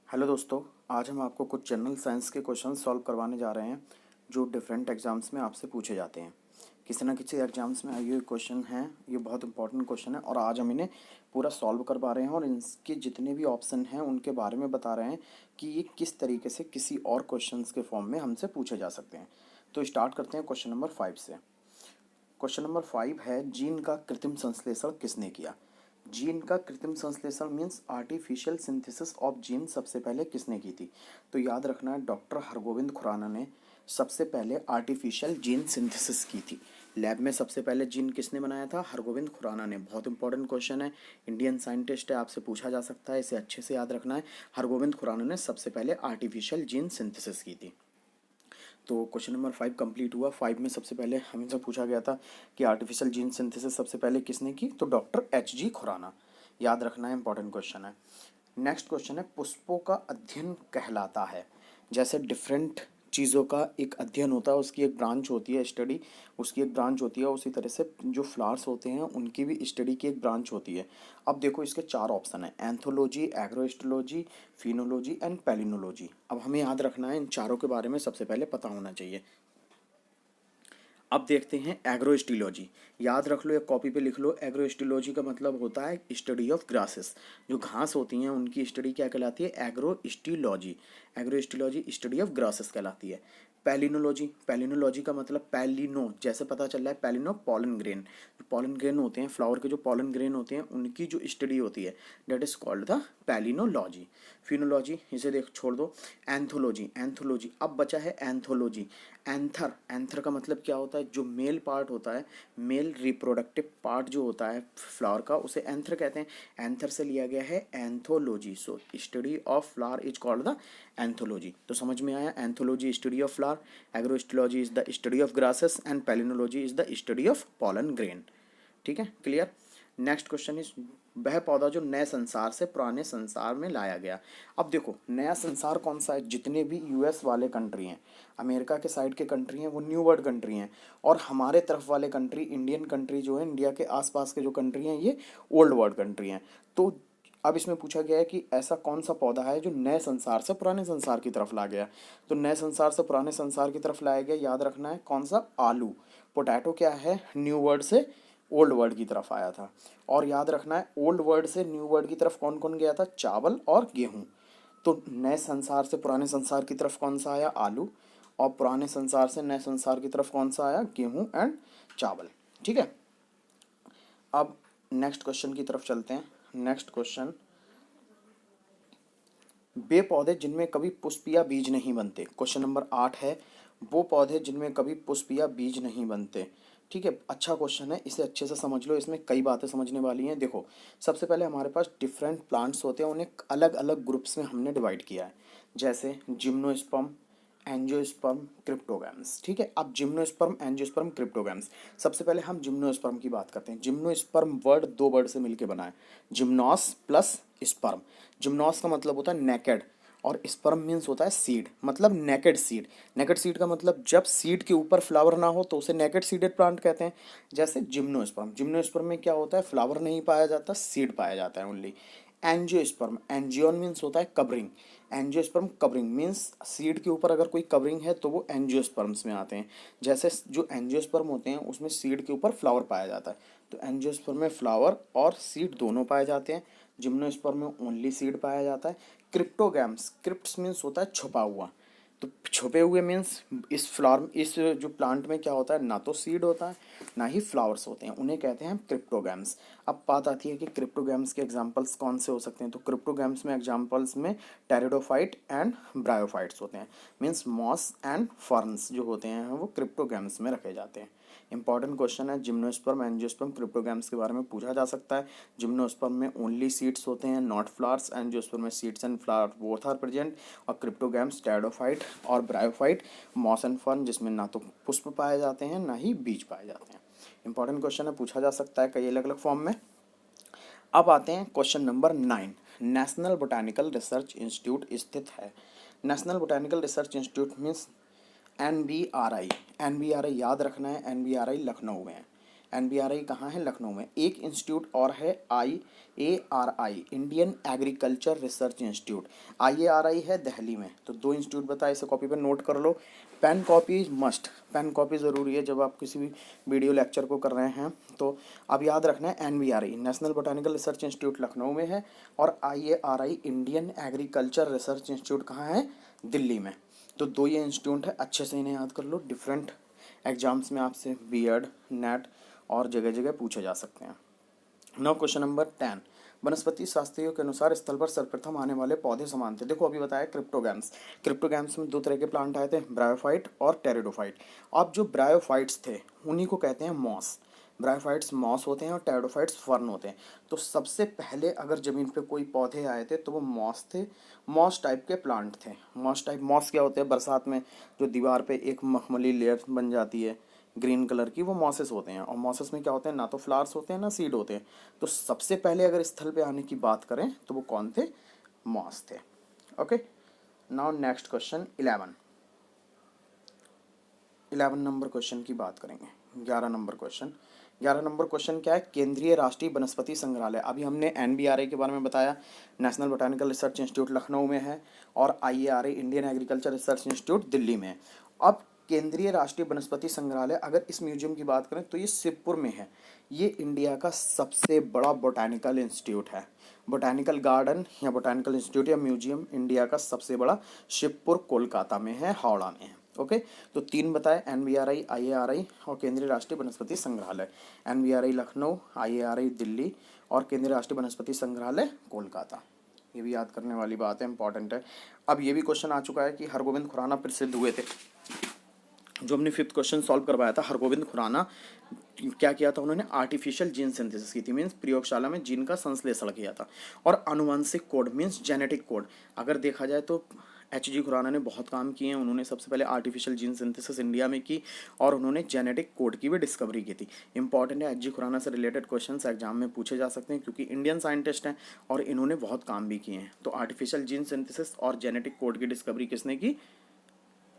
Hello दोस्तों, आज हम आपको कुछ जनरल साइंस के क्वेश्चन सॉल्व करवाने जा रहे हैं जो डिफरेंट एग्जाम्स में आपसे पूछे जाते हैं। किसी न किसी एग्जाम्स में आए हुए क्वेश्चन हैं, ये बहुत इंपॉर्टेंट क्वेश्चन है और आज हम इन्हें पूरा सॉल्व करवा रहे हैं और इनके जितने भी ऑप्शन हैं उनके बारे में बता रहे हैं कि ये किस तरीके से किसी और क्वेश्चन के फॉर्म में हमसे पूछे जा सकते हैं। तो स्टार्ट करते हैं क्वेश्चन नंबर 5 से। क्वेश्चन नंबर 5 है, जीन का कृत्रिम संश्लेषण किसने किया। जीन का कृत्रिम संश्लेषण means artificial synthesis of gene सबसे पहले किसने की थी। तो याद रखना है, डॉक्टर हरगोविंद खुराना ने सबसे पहले आर्टिफिशियल जीन सिंथेसिस की थी। लैब में सबसे पहले जीन किसने बनाया था? हरगोविंद खुराना ने। बहुत इंपॉर्टेंट क्वेश्चन है, इंडियन साइंटिस्ट है, आपसे पूछा जा सकता है, इसे अच्छे से याद रखना है। हरगोविंद खुराना ने सबसे पहले आर्टिफिशियल जीन सिंथेसिस की थी। तो क्वेश्चन नंबर 5 कंप्लीट हुआ। 5 में सबसे पहले हमसे पूछा गया था कि आर्टिफिशियल जीन सिंथेसिस सबसे पहले किसने की, तो डॉक्टर एच.जी. खुराना। याद रखना है, इंपॉर्टेंट क्वेश्चन है। नेक्स्ट क्वेश्चन है, पुष्पों का अध्ययन कहलाता है। जैसे डिफरेंट चीज़ों का एक अध्ययन होता है, उसकी एक ब्रांच होती है, स्टडी उसकी एक ब्रांच होती है, उसी तरह से जो फ्लावर्स होते हैं उनकी भी स्टडी की एक ब्रांच होती है। अब देखो, इसके 4 ऑप्शन है, anthology, agrostology, phenology and palynology. अब हमें याद रखना है, इन चारों के बारे में सबसे पहले पता होना चाहिए। अब देखते हैं एग्रोस्टिलॉजी। याद रख लो या कॉपी पे लिख लो, एग्रोस्टिलॉजी का मतलब होता है स्टडी ऑफ ग्रासेस। जो घास होती हैं उनकी स्टडी क्या कहलाती है? एग्रोस्टिलॉजी। एग्रोस्टिलॉजी स्टडी ऑफ ग्रासेस कहलाती है। पैलिनोलॉजी, पैलिनोलॉजी का मतलब पैलिनो, जैसे पता चल रहा है पैलिनो, पॉलन ग्रेन। जो पॉलन ग्रेन होते हैं, फ्लावर के जो पॉलन ग्रेन होते हैं उनकी जो स्टडी होती है, that is called the palynology. Phenology इसे देख छोड़ दो। एंथोलॉजी, एंथोलॉजी अब बचा है एंथोलॉजी। एंथर, एंथर का मतलब क्या होता है? जो मेल पार्ट होता है, मेल रिप्रोडक्टिव पार्ट जो होता है फ्लावर का, उसे एंथर कहते हैं। एंथर से लिया गया है anthology. So study of flower is called the anthology. तो समझ में आया, anthology study of flower, agrostology is the study of grasses and palynology is the study of pollen grain. ठीक है, क्लियर। नेक्स्ट क्वेश्चन इज, वह पौधा जो नए संसार से पुराने संसार में लाया गया। अब देखो, नया संसार कौन सा है? जितने भी यूएस वाले कंट्री हैं, अमेरिका के साइड के कंट्री हैं, वो न्यू वर्ल्ड कंट्री हैं, और हमारे तरफ वाले कंट्री, इंडियन कंट्री जो है, इंडिया के आसपास के जो कंट्री हैं, ये ओल्ड वर्ल्ड कंट्री हैं। तो अब इसमें पूछा गया है कि ऐसा कौन सा पौधा है जो नए संसार से पुराने संसार की तरफ ला गया। तो नए संसार से पुराने संसार की तरफ लाया गया, याद रखना है कौन सा? आलू। पोटैटो क्या है? न्यू वर्ल्ड से ओल्ड वर्ल्ड की तरफ आया था। और याद रखना है, ओल्ड वर्ल्ड से न्यू वर्ल्ड की तरफ कौन कौन गया था? चावल और गेहूं। तो नए संसार से पुराने संसार की तरफ कौन सा आया? आलू। और पुराने संसार से नए संसार की तरफ कौन सा आया? गेहूं एंड चावल। ठीक है, अब नेक्स्ट क्वेश्चन की तरफ चलते हैं। नेक्स्ट क्वेश्चन, वे पौधे जिनमें कभी पुष्प या बीज नहीं बनते। क्वेश्चन नंबर 8 है, वो पौधे जिनमें कभी पुष्प या बीज नहीं बनते। ठीक है, अच्छा क्वेश्चन है, इसे अच्छे से समझ लो, इसमें कई बातें समझने वाली हैं। देखो, सबसे पहले हमारे पास डिफरेंट प्लांट्स होते हैं, उन्हें अलग अलग ग्रुप्स में हमने डिवाइड किया है, जैसे जिम्नोस्पर्म, एंजियोस्पर्म, क्रिप्टोगैम्स। ठीक है, अब जिम्नोस्पर्म, एंजियोस्पर्म, क्रिप्टोगैम्स। सबसे पहले हम जिम्नोस्पर्म की बात करते हैं। जिम्नोस्पर्म वर्ड 2 वर्ड से मिलकर बना है, जिम्नोस प्लस स्पर्म। जिम्नोस का मतलब होता है नेकेड, और स्पर्म मीन्स होता है सीड, मतलब नेकेड सीड। नेकेड सीड का मतलब जब सीड के ऊपर फ्लावर ना हो तो उसे नेकेड सीडेड प्लांट कहते हैं। जैसे जिम्नोस्पर्म, जिम्नोस्पर्म में क्या होता है? फ्लावर नहीं पाया जाता, सीड पाया जाता है ओनली। एंजियोस्पर्म, एंजियोन मीन्स होता है covering. Angiosperm covering means seed के ऊपर अगर कोई कवरिंग है तो वो एंजियोस्पर्म्स में आते हैं। जैसे जो एंजियोस्पर्म होते हैं उसमें सीड के ऊपर फ्लावर पाया जाता है, तो एंजियोस्पर्म में फ्लावर और सीड दोनों पाए जाते हैं। जिम्नोस्पर्म में ओनली सीड पाया जाता है। क्रिप्टोगैम्स, क्रिप्ट्स मीन्स होता है छुपा हुआ। तो छुपे हुए मीन्स इस फ्लावर, इस जो प्लांट में क्या होता है? ना तो सीड होता है ना ही फ्लावर्स होते हैं, उन्हें कहते हैं क्रिप्टोगैम्स। अब बात आती है कि क्रिप्टोगैम्स के एग्जांपल्स कौन से हो सकते हैं। तो क्रिप्टोगैम्स में एग्जांपल्स में टेरिडोफाइट एंड ब्रायोफाइट्स होते हैं, मीन्स मॉस एंड फर्न्स जो होते हैं वो क्रिप्टोगैम्स में रखे जाते हैं। इंपॉर्टेंट क्वेश्चन है, जिम्नोस्पर्म, एंजियोस्पर्म, क्रिप्टोगैम्स के बारे में पूछा जा सकता है। जिम्नोस्पर्म में ओनली सीड्स होते हैं, नॉट फ्लावर्स। एंजियोस्पर्म में seeds and flower both are present. और क्रिप्टोगैम्स टेरिडोफाइट और ब्रायोफाइट, मॉस एंड फर्न, जिसमें ना तो पुष्प पाए जाते हैं ना ही बीज पाए जाते हैं। इंपॉर्टेंट क्वेश्चन है, पूछा जा सकता है कई अलग अलग फॉर्म में। अब आते हैं question number 9। National botanical research institute स्थित है। National botanical research institute means NBRI। NBRI याद रखना है, NBRI लखनऊ में है। NBRI कहाँ है? लखनऊ में। एक इंस्टीट्यूट और है IARI, Indian agriculture research institute, IARI है दिल्ली में। तो 2 इंस्टीट्यूट बताए, इसे कॉपी पर नोट कर लो। Pen copy must, pen copy ज़रूरी है जब आप किसी भी वीडियो लेक्चर को कर रहे हैं। तो अब याद रखना है NBRI national botanical research institute Lucknow में है, और IARI Indian agriculture research institute कहाँ है? दिल्ली में। तो 2 ये इंस्टीट्यूट है, अच्छे से इन्हें याद कर लो। डिफरेंट एग्जाम्स में आपसे बीएड, नेट और जगह जगह पूछे जा सकते हैं। नाउ क्वेश्चन नंबर 10, वनस्पति शास्त्रियों के अनुसार स्थल पर सर्वप्रथम आने वाले पौधे समान थे। देखो अभी बताया क्रिप्टोगैम्स, क्रिप्टोगैम्स में 2 तरह के प्लांट आए थे, ब्रायोफाइट और टेरिडोफाइट। अब जो ब्रायोफाइट्स थे उन्हीं को कहते हैं मॉस। ब्रायोफाइट्स मॉस होते हैं और टेरिडोफाइट्स फर्न होते हैं। तो सबसे पहले अगर ज़मीन पे कोई पौधे आए थे तो वो मॉस थे, मॉस टाइप के प्लांट थे। मॉस क्या होते हैं? बरसात में जो दीवार पे एक मखमली लेयर बन जाती है ग्रीन कलर की, वो मॉसेस होते हैं। और मॉसेस में क्या होते हैं? ना तो फ्लावर्स होते हैं ना सीड होते हैं। तो सबसे पहले अगर स्थल पे आने की बात करें तो वो कौन थे? मॉस थे। Okay, now next question 11 number question की बात करेंगे। 11 नंबर क्वेश्चन क्या है? केंद्रीय राष्ट्रीय वनस्पति संग्रहालय। अभी हमने NBRI के बारे में बताया, national botanical research institute Lucknow में है, और IARI Indian agriculture research institute Delhi में है। अब केंद्रीय राष्ट्रीय वनस्पति संग्रहालय, अगर इस म्यूजियम की बात करें तो ये शिवपुर में है। ये इंडिया का सबसे बड़ा बोटानिकल इंस्टीट्यूट है। बोटानिकल गार्डन या बोटानिकल इंस्टीट्यूट या म्यूजियम इंडिया का सबसे बड़ा शिवपुर कोलकाता में है, हावड़ा में है। ओके, तो 3 बताए, NBRI, IARI और केंद्रीय राष्ट्रीय वनस्पति संग्रहालय। NBRI लखनऊ, IARI दिल्ली और केंद्रीय राष्ट्रीय वनस्पति संग्रहालय कोलकाता। ये भी याद करने वाली बात है, इंपॉर्टेंट है। अब ये भी क्वेश्चन आ चुका है कि हरगोविंद खुराना प्रसिद्ध हुए थे। जो हमने 5th क्वेश्चन सॉल्व करवाया था, हरगोविंद खुराना क्या किया था? उन्होंने आर्टिफिशियल जीन सिंथेसिस की थी, मीन्स प्रयोगशाला में जीन का संश्लेषण किया था। और आनुवंशिक कोड मीन्स जेनेटिक कोड, अगर देखा जाए तो HG खुराना ने बहुत काम किए हैं। उन्होंने सबसे पहले आर्टिफिशियल जीन सिंथेसिस इंडिया में की, और उन्होंने जेनेटिक कोड की भी डिस्कवरी की थी। इंपॉर्टेंट है, HG खुराना से रिलेटेड क्वेश्चंस एग्जाम में पूछे जा सकते हैं, क्योंकि इंडियन साइंटिस्ट हैं और इन्होंने बहुत काम भी किए हैं। तो आर्टिफिशियल जीन सिंथेसिस और जेनेटिक कोड की डिस्कवरी किसने की?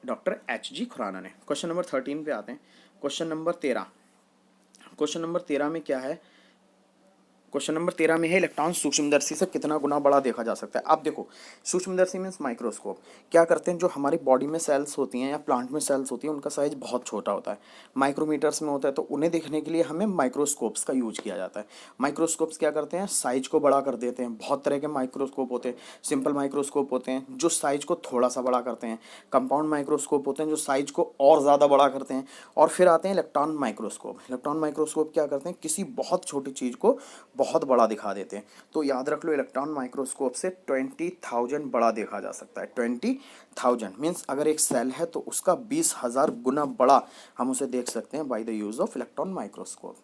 डॉक्टर HG खुराना ने। क्वेश्चन नंबर 13 पे आते हैं। क्वेश्चन नंबर 13 में क्या है? क्वेश्चन नंबर 13 में है इलेक्ट्रॉन सूक्ष्मदर्शी से कितना गुना बड़ा देखा जा सकता है। अब देखो, सूक्ष्मदर्शी मीन्स माइक्रोस्कोप। क्या करते हैं? जो हमारी बॉडी में सेल्स होती हैं या प्लांट में सेल्स होती हैं, उनका साइज बहुत छोटा होता है, माइक्रोमीटर्स में होता है। तो उन्हें देखने के लिए हमें माइक्रोस्कोप्स का यूज किया जाता है। माइक्रोस्कोप्स क्या करते हैं? साइज को बड़ा कर देते हैं। बहुत तरह के माइक्रोस्कोप होते हैं। सिंपल माइक्रोस्कोप होते हैं जो साइज को थोड़ा सा बड़ा करते हैं, कंपाउंड माइक्रोस्कोप होते हैं जो साइज को और ज़्यादा बड़ा करते हैं, और फिर आते हैं इलेक्ट्रॉन माइक्रोस्कोप। इलेक्ट्रॉन माइक्रोस्कोप क्या करते हैं? किसी बहुत छोटी चीज़ को बहुत बड़ा दिखा देते हैं। तो याद रख लो, इलेक्ट्रॉन माइक्रोस्कोप से 20,000 बड़ा देखा जा सकता है। 20,000 मीन्स अगर एक सेल है तो उसका 20,000 गुना बड़ा हम उसे देख सकते हैं by the use of electron microscope.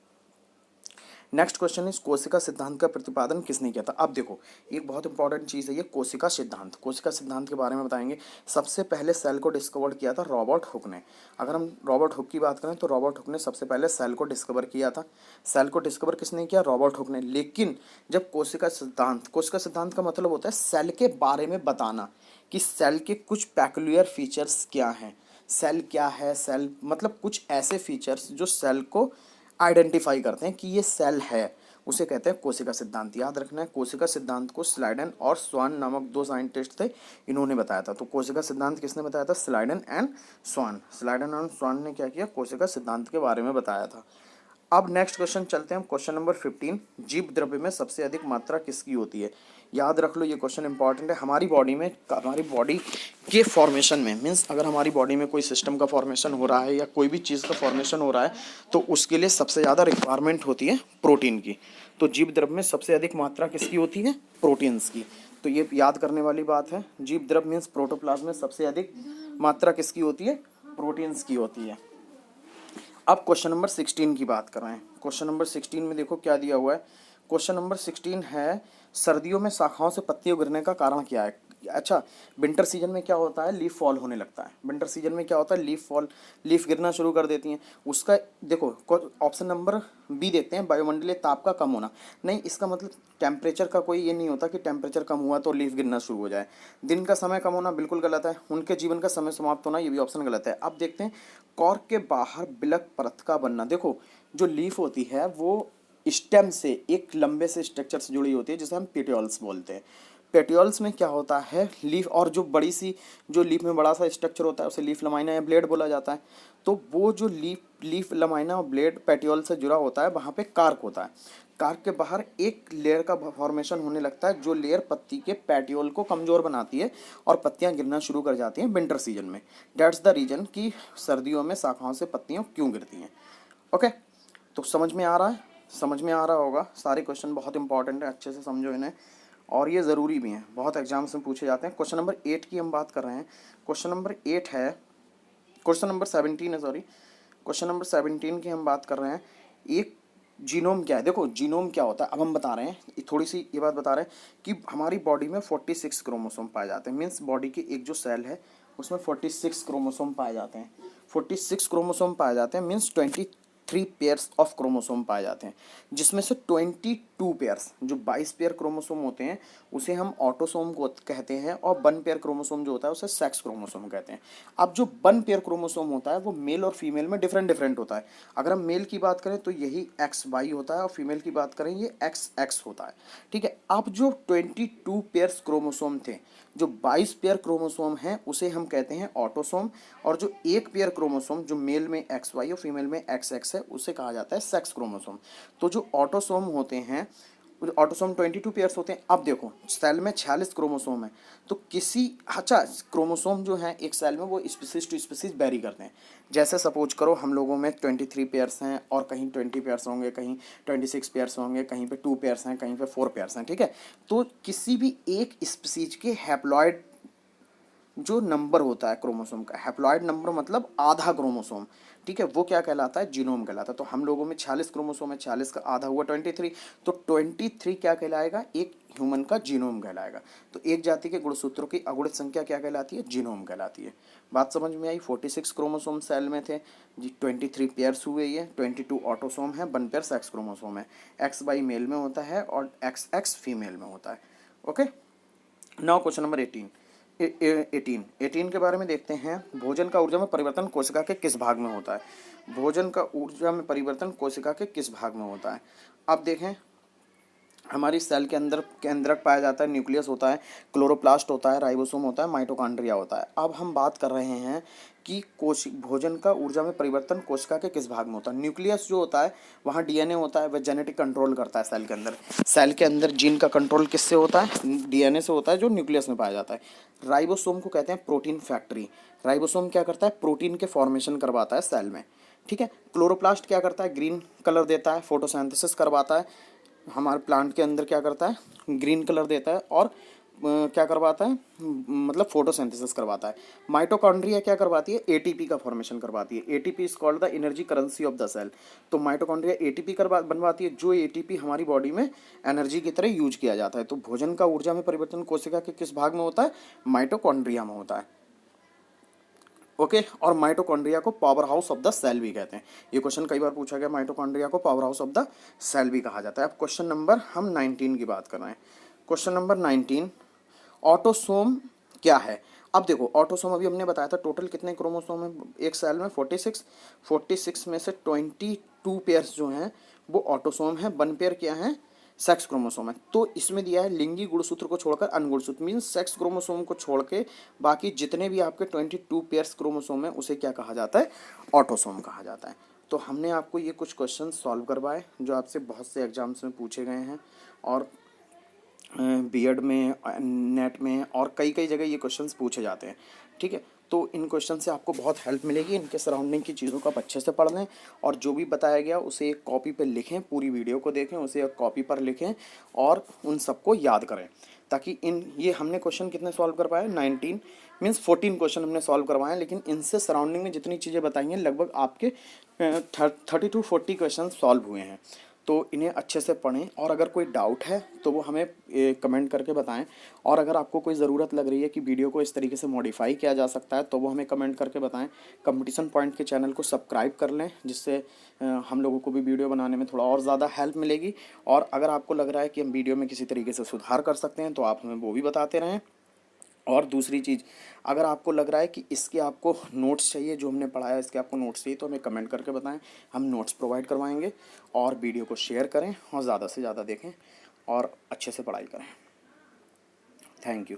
Next question is कोशिका सिद्धांत का प्रतिपादन किसने किया था? अब देखो, एक बहुत इंपॉर्टेंट चीज़ है ये कोशिका सिद्धांत। कोशिका सिद्धांत के बारे में बताएंगे। सबसे पहले सेल को डिस्कवर किया था रॉबर्ट हुक ने। अगर हम रॉबर्ट हुक की बात करें तो रॉबर्ट हुक ने सबसे पहले सेल को डिस्कवर किया था। सेल को डिस्कवर किसने किया? रॉबर्ट हुक ने। लेकिन जब कोशिका सिद्धांत का मतलब होता है सेल के बारे में बताना, कि सेल के कुछ पैक्यूलियर फीचर्स क्या हैं, सेल क्या है, सेल मतलब कुछ ऐसे फीचर्स जो सेल को आइडेंटिफाई करते हैं कि ये सेल है, उसे कहते हैं कोशिका सिद्धांत। याद रखना है, कोशिका सिद्धांत को स्लाइडन और स्वान नामक 2 साइंटिस्ट थे, इन्होंने बताया था। तो कोशिका सिद्धांत किसने बताया था? स्लाइडन एंड स्वान। स्लाइडन एंड स्वान ने क्या किया? कोशिका सिद्धांत के बारे में बताया था। अब नेक्स्ट क्वेश्चन चलते हैं, क्वेश्चन नंबर 15, जीव द्रव्य में सबसे अधिक मात्रा किसकी होती है? याद रख लो, ये क्वेश्चन इंपॉर्टेंट है। हमारी बॉडी के फॉर्मेशन में, मीन्स अगर हमारी बॉडी में कोई सिस्टम का फॉर्मेशन हो रहा है या कोई भी चीज़ का फॉर्मेशन हो रहा है, तो उसके लिए सबसे ज़्यादा रिक्वायरमेंट होती है प्रोटीन की। तो जीव द्रव्य में सबसे अधिक मात्रा किसकी होती है? प्रोटीन्स की। तो ये याद करने वाली बात है। जीव द्रव्य मीन्स प्रोटोप्लाज्म में सबसे अधिक मात्रा किसकी होती है? प्रोटीन्स की होती है। अब क्वेश्चन नंबर 16 की बात कर रहे हैं। क्वेश्चन नंबर 16 में देखो क्या दिया हुआ है। क्वेश्चन नंबर 16 है, सर्दियों में शाखाओं से पत्तियां गिरने का कारण क्या है? अच्छा, विंटर सीजन में क्या होता है? लीफ फॉल होने लगता है। विंटर सीजन में क्या होता है? लीफ गिरना शुरू कर देती हैं। उसका देखो ऑप्शन नंबर बी देखते हैं, वायुमंडलीय ताप का कम होना। नहीं, इसका मतलब टेम्परेचर का कोई ये नहीं होता कि टेम्परेचर कम हुआ तो लीफ गिरना शुरू हो जाए। दिन का समय कम होना बिल्कुल गलत है। उनके जीवन का समय समाप्त होना, ये भी ऑप्शन गलत है। अब देखते हैं, कॉर्क के बाहर बिलक परत का बनना। देखो जो लीफ होती है वो स्टेम से एक लंबे से स्ट्रक्चर से जुड़ी होती है जिसे हम पेटियोल्स बोलते हैं। पेटियोल्स में क्या होता है, लीफ, और जो बड़ी सी जो लीफ में बड़ा सा स्ट्रक्चर होता है उसे लीफ लमाइना या ब्लेड बोला जाता है। तो वो जो लीफ लमाइना और ब्लेड पेटियोल से जुड़ा होता है, वहाँ पे कार्क होता है। कार्क के बाहर एक लेयर का फॉर्मेशन होने लगता है, जो लेयर पत्ती के पेटियोल को कमज़ोर बनाती है और पत्तियां गिरना शुरू कर जाती हैं विंटर सीजन में। डेट्स द रीजन कि सर्दियों में शाखाओं से पत्तियां क्यों गिरती हैं। ओके, तो समझ में आ रहा है, समझ में आ रहा होगा। सारे क्वेश्चन बहुत इंपॉर्टेंट है, अच्छे से समझो इन्हें, और ये ज़रूरी भी हैं, बहुत एग्जाम्स में पूछे जाते हैं। क्वेश्चन नंबर 8 की हम बात कर रहे हैं। क्वेश्चन नंबर 8 है, क्वेश्चन नंबर 17 है, सॉरी, क्वेश्चन नंबर 17 की हम बात कर रहे हैं। एक जीनोम क्या है, देखो जीनोम क्या होता है अब हम बता रहे हैं, थोड़ी सी ये बात बता रहे हैं कि हमारी बॉडी में 46 क्रोमोसोम पाए जाते हैं। मीन्स बॉडी की एक जो सेल है उसमें 46 क्रोमोसोम पाए जाते हैं। 46 क्रोमोसोम पाए जाते हैं, मीन्स 23 पेयर्स ऑफ क्रोमोसोम पाए जाते हैं, जिसमें से 22 पेयर्स, जो 22 पेयर क्रोमोसोम होते हैं उसे हम ऑटोसोम को कहते हैं, और 1 पेयर क्रोमोसोम जो होता है उसे सेक्स क्रोमोसोम कहते हैं। अब जो 1 पेयर क्रोमोसोम होता है वो मेल और फीमेल में डिफरेंट होता है। अगर हम मेल की बात करें तो यही XY होता है, और फीमेल की बात करें ये XX होता है। ठीक है, अब जो 22 पेयर्स क्रोमोसोम थे, जो 22 पेयर क्रोमोसोम हैं उसे हम कहते हैं ऑटोसोम, और जो एक पेयर क्रोमोसोम जो मेल में XY और फीमेल में XX है उसे कहा जाता है सेक्स क्रोमोसोम। तो जो ऑटोसोम होते हैं, ऑटोसोम 22 पेयर्स होते हैं। अब देखो सेल में 46 क्रोमोसोम है, तो किसी, अच्छा, क्रोमोसोम जो है एक सेल में वो स्पीसीज टू स्पीसीज वेरी करते हैं। जैसे सपोज करो हम लोगों में 23 पेयर्स हैं, और कहीं 20 पेयर्स होंगे, कहीं 26 पेयर्स होंगे, कहीं पे 2 पेयर्स हैं, कहीं पे 4 पेयर्स हैं। ठीक है, तो किसी भी एक स्पीसीज के हैप्लॉइड जो नंबर होता है क्रोमोसोम का, हैप्लॉइड नंबर मतलब आधा क्रोमोसोम, ठीक है, वो क्या कहलाता है, जीनोम कहलाता है। तो हम लोगों में 46 क्रोमोसोम है, 40 का आधा हुआ 23, तो 23 क्या कहलाएगा, एक ह्यूमन का जीनोम कहलाएगा। तो एक जाति के गुणसूत्रों की अगुणित संख्या क्या कहलाती है, जीनोम कहलाती है। बात समझ में आई। 46 क्रोमोसोम सेल में थे जी, 23 पेयर्स हुए, ये 22 ऑटोसोम है, 1 पेयर सेक्स क्रोमोसोम है। XY मेल में होता है और XX फीमेल में होता है। ओके, नाउ क्वेश्चन नंबर 18 के बारे में देखते हैं। भोजन का ऊर्जा में परिवर्तन कोशिका के किस भाग में होता है। भोजन का ऊर्जा में परिवर्तन कोशिका के किस भाग में होता है। अब देखें, हमारी सेल के अंदर केंद्रक पाया जाता है, न्यूक्लियस होता है, क्लोरोप्लास्ट होता है, राइबोसोम होता है, माइटोकॉन्ड्रिया होता है। अब हम बात कर रहे हैं कि भोजन का ऊर्जा में परिवर्तन कोशिका के किस भाग में होता है। न्यूक्लियस जो होता है वहाँ DNA होता है, वह जेनेटिक कंट्रोल करता है सेल के अंदर। सेल के अंदर जीन का कंट्रोल किससे होता है, DNA से होता है, जो न्यूक्लियस में पाया जाता है। राइबोसोम को कहते हैं प्रोटीन फैक्ट्री। राइबोसोम क्या करता है, प्रोटीन के फॉर्मेशन करवाता है सेल में। ठीक है, क्लोरोप्लास्ट क्या करता है, ग्रीन कलर देता है, फोटोसिंथेसिस करवाता है, हमारे प्लांट के अंदर क्या करता है, ग्रीन कलर देता है, और क्या करवाता है, मतलब फोटोसिंथेसिस करवाता है। माइटोकॉन्ड्रिया क्या करवाती है, ATP का फॉर्मेशन करवाती है। ATP is called the energy currency of the cell. तो माइटोकॉन्ड्रिया ATP बनवाती है, जो ATP हमारी बॉडी में एनर्जी की तरह यूज किया जाता है। तो भोजन का ऊर्जा में परिवर्तन कोशिका के किस भाग में होता है, माइटोकॉन्ड्रिया में होता है। ओके, और माइटोकॉन्ड्रिया को powerhouse of the cell भी कहते हैं। ये क्वेश्चन कई बार पूछा गया, माइटोकॉन्ड्रिया को powerhouse of the cell भी कहा जाता है। अब क्वेश्चन नंबर हम 19 की बात कर रहे हैं। क्वेश्चन नंबर 19, ऑटोसोम क्या है। अब देखो ऑटोसोम अभी हमने बताया था टोटल कितने क्रोमोसोम है एक सेल में, 46 में से 22 पेयर्स जो हैं वो ऑटोसोम है, 1 पेयर क्या है, सेक्स क्रोमोसोम है। तो इसमें दिया है लिंगी गुणसूत्र को छोड़कर अनगुणसूत्र, मीन्स सेक्स क्रोमोसोम को छोड़ के बाकी जितने भी आपके 22 पेयर्स क्रोमोसोम है उसे क्या कहा जाता है, ऑटोसोम कहा जाता है। तो हमने आपको ये कुछ क्वेश्चन सॉल्व करवाए जो आपसे बहुत से एग्जाम्स में पूछे गए हैं, और बीएड में, नेट में, और कई कई जगह ये क्वेश्चंस पूछे जाते हैं। ठीक है, तो इन क्वेश्चन से आपको बहुत हेल्प मिलेगी। इनके सराउंडिंग की चीज़ों को आप अच्छे से पढ़ लें, और जो भी बताया गया उसे एक कॉपी पर लिखें, पूरी वीडियो को देखें, उसे एक कॉपी पर लिखें और उन सबको याद करें, ताकि ये हमने क्वेश्चन कितने सॉल्व कर पाए, 19 मीन्स 14 क्वेश्चन हमने सॉल्व करवाए हैं, लेकिन इनसे सराउंडिंग में जितनी चीज़ें बताई हैं लगभग आपके 30 to 40 क्वेश्चन सॉल्व हुए हैं। तो इन्हें अच्छे से पढ़ें, और अगर कोई डाउट है तो वो हमें कमेंट करके बताएं, और अगर आपको कोई ज़रूरत लग रही है कि वीडियो को इस तरीके से मॉडिफाई किया जा सकता है तो वो हमें कमेंट करके बताएं। कंपटीशन पॉइंट के चैनल को सब्सक्राइब कर लें, जिससे हम लोगों को भी वीडियो बनाने में थोड़ा और ज़्यादा हेल्प मिलेगी। और अगर आपको लग रहा है कि हम वीडियो में किसी तरीके से सुधार कर सकते हैं तो आप हमें वो भी बताते रहें। और दूसरी चीज़, अगर आपको लग रहा है कि इसके आपको नोट्स चाहिए, जो हमने पढ़ाया इसके आपको नोट्स चाहिए, तो हमें कमेंट करके बताएं, हम नोट्स प्रोवाइड करवाएंगे। और वीडियो को शेयर करें और ज़्यादा से ज़्यादा देखें और अच्छे से पढ़ाई करें। Thank you.